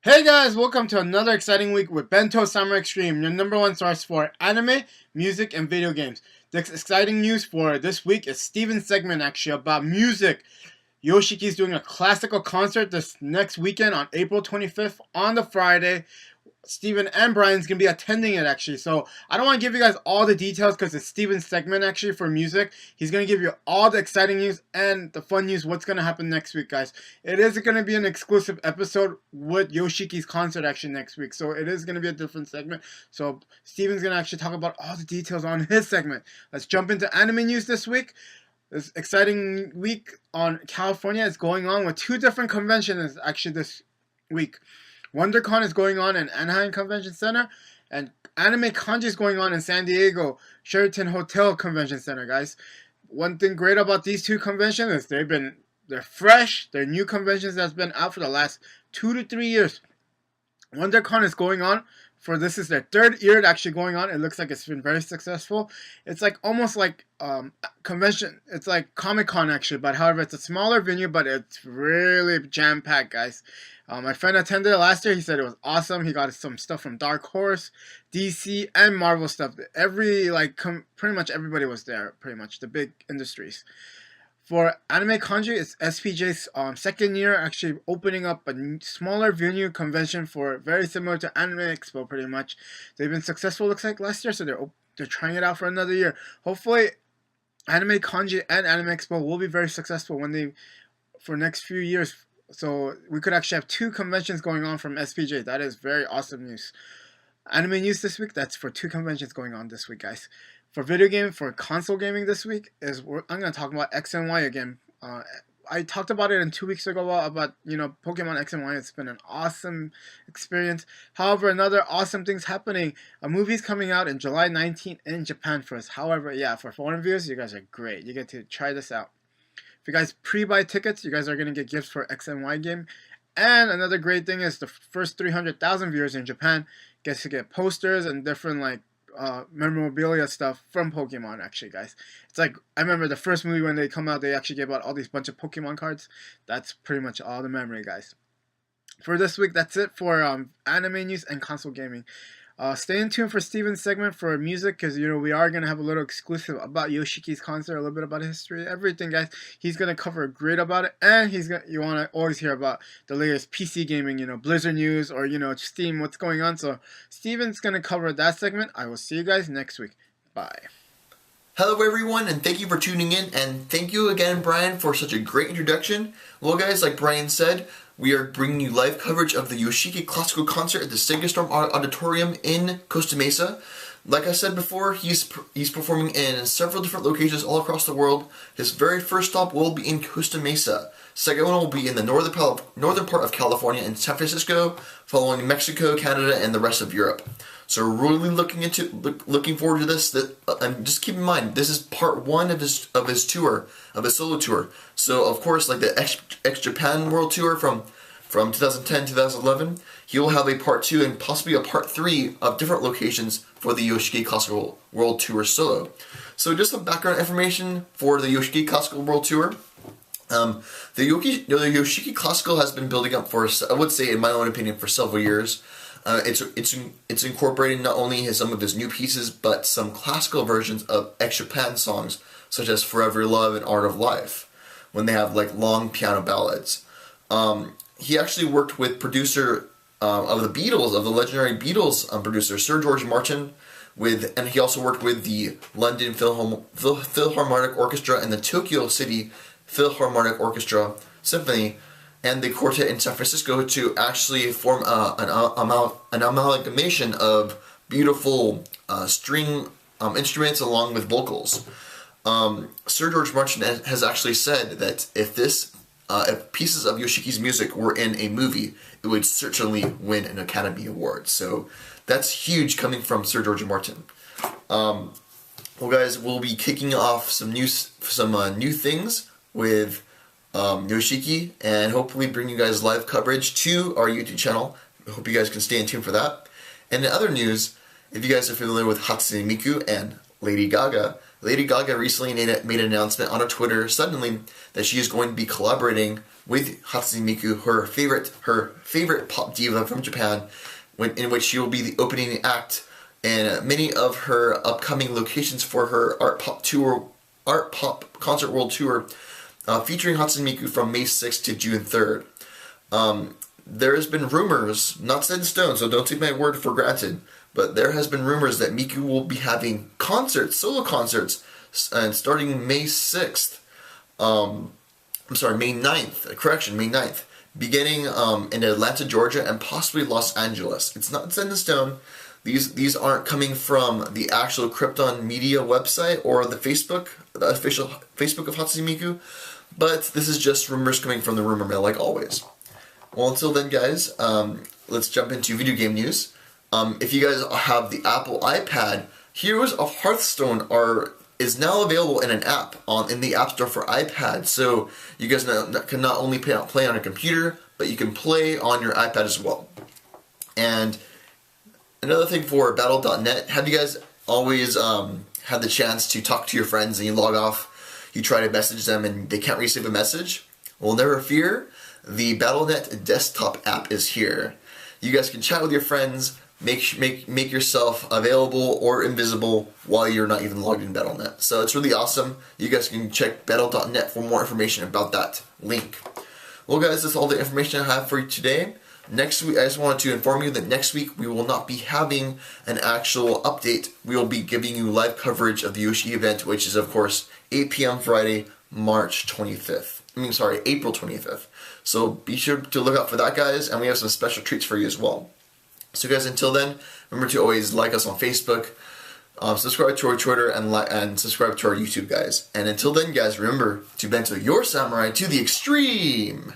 Hey guys, welcome to another exciting week with Bento Summer Xtreme, your number one source for anime, music, and video games. The exciting news for this week is Steven's segment actually about music. Yoshiki's doing a classical concert this next weekend on April 25th on the Friday. Steven and Brian's gonna be attending it actually. So I don't want to give you guys all the details because it's Steven's segment actually for music. He's gonna give you all the exciting news and the fun news. What's gonna happen next week, guys? It is gonna be an exclusive episode with Yoshiki's concert actually next week. So it is gonna be a different segment. So Steven's gonna actually talk about all the details on his segment. Let's jump into anime news this week. This exciting week on California is going on with two different conventions actually this week. WonderCon is going on in Anaheim Convention Center, and Anime Kanji is going on in San Diego Sheraton Hotel Convention Center, guys. One thing great about these two conventions is they're fresh. They're new conventions that's been out for the last 2 to 3 years. WonderCon is going on for this is their third year actually going on. It looks like it's been very successful. It's like almost like convention. It's like Comic-Con actually, but however it's a smaller venue, but it's really jam packed, guys. My friend attended it last year. He said it was awesome. He got some stuff from Dark Horse, DC, and Marvel stuff. Pretty much everybody was there. Pretty much the big industries. For Anime Kanji, it's SPJ's second year actually opening up a smaller venue convention for very similar to Anime Expo pretty much. They've been successful looks like last year, so they're trying it out for another year. Hopefully Anime Kanji and Anime Expo will be very successful for next few years. So we could actually have two conventions going on from SPJ. That is very awesome news. Anime news this week, that's for two conventions going on this week, guys. For video game, for console gaming this week, I'm going to talk about X and Y again. I talked about it 2 weeks ago about Pokemon X and Y. It's been an awesome experience. However, another awesome thing's happening. A movie's coming out in July 19th in Japan for us. However, yeah, for foreign viewers, you guys are great. You get to try this out. If you guys pre-buy tickets, you guys are going to get gifts for X and Y game. And another great thing is the first 300,000 viewers in Japan gets to get posters and different memorabilia stuff from Pokemon actually, guys. It's like I remember the first movie when they come out, they actually gave out all these bunch of Pokemon cards. That's pretty much all the memory, guys. For this week, that's it for anime news and console gaming. Stay in tune for Steven's segment for music because we are gonna have a little exclusive about Yoshiki's concert, a little bit about history, everything, guys. He's gonna cover great about it, and you wanna always hear about the latest PC gaming, Blizzard news or Steam, what's going on. So Steven's gonna cover that segment. I will see you guys next week. Bye. Hello everyone, and thank you for tuning in, and thank you again, Brian, for such a great introduction. Well guys, like Brian said, we are bringing you live coverage of the Yoshiki Classical Concert at the Sega Storm Auditorium in Costa Mesa. Like I said before, he's performing in several different locations all across the world. His very first stop will be in Costa Mesa. Second one will be in the northern part of California in San Francisco, following Mexico, Canada, and the rest of Europe. So we're really looking forward to this. And just keep in mind, this is part one of his tour, of his solo tour. So of course, like the X Japan World Tour from 2010 2011, he will have a part two and possibly a part three of different locations for the Yoshiki Classical World Tour solo. So just some background information for the Yoshiki Classical World Tour. The Yoshiki Classical has been building up for, I would say, in my own opinion, for several years. It's incorporating not only some of his new pieces, but some classical versions of X Japan songs, such as Forever Love and Art of Life, when they have long piano ballads. He actually worked with producer of the Beatles, of the legendary Beatles producer Sir George Martin, and he also worked with the London Philharmonic Orchestra and the Tokyo City Philharmonic Orchestra Symphony, and the quartet in San Francisco to actually form an amalgamation of beautiful string instruments along with vocals. Sir George Martin has actually said that if pieces of Yoshiki's music were in a movie, it would certainly win an Academy Award. So that's huge coming from Sir George Martin. Well, guys, we'll be kicking off some new things with Yoshiki, and hopefully bring you guys live coverage to our YouTube channel. I hope you guys can stay in tune for that. And in other news, if you guys are familiar with Hatsune Miku and Lady Gaga, Lady Gaga recently made an announcement on her Twitter suddenly that she is going to be collaborating with Hatsune Miku, her favorite pop diva from Japan, in which she will be the opening act in many of her upcoming locations for her Art Pop Concert World Tour, featuring Hatsune Miku from May 6th to June 3rd. There has been rumors, not set in stone, so don't take my word for granted, but there has been rumors that Miku will be having solo concerts, and starting May 6th. May 9th. May 9th. Beginning in Atlanta, Georgia, and possibly Los Angeles. It's not set in stone. These aren't coming from the actual Krypton Media website or the official Facebook of Hatsune Miku, but this is just rumors coming from the rumor mill, like always. Well, until then, guys, let's jump into video game news. If you guys have the Apple iPad, Heroes of Hearthstone is now available in an app in the App Store for iPad. So you guys can not only play on a computer, but you can play on your iPad as well. And another thing for Battle.net, have you guys always had the chance to talk to your friends and you log off, you try to message them and they can't receive a message? Well, never fear. The Battle.net desktop app is here. You guys can chat with your friends, make yourself available or invisible while you're not even logged in Battle.net. So it's really awesome. You guys can check Battle.net for more information about that link. Well, guys, that's all the information I have for you today. Next week, I just wanted to inform you that next week we will not be having an actual update. We will be giving you live coverage of the Yoshiki event, which is, of course, 8 p.m. Friday, April 25th. So be sure to look out for that, guys, and we have some special treats for you as well. So, guys, until then, remember to always like us on Facebook, subscribe to our Twitter, and subscribe to our YouTube, guys. And until then, guys, remember to bento your samurai to the extreme.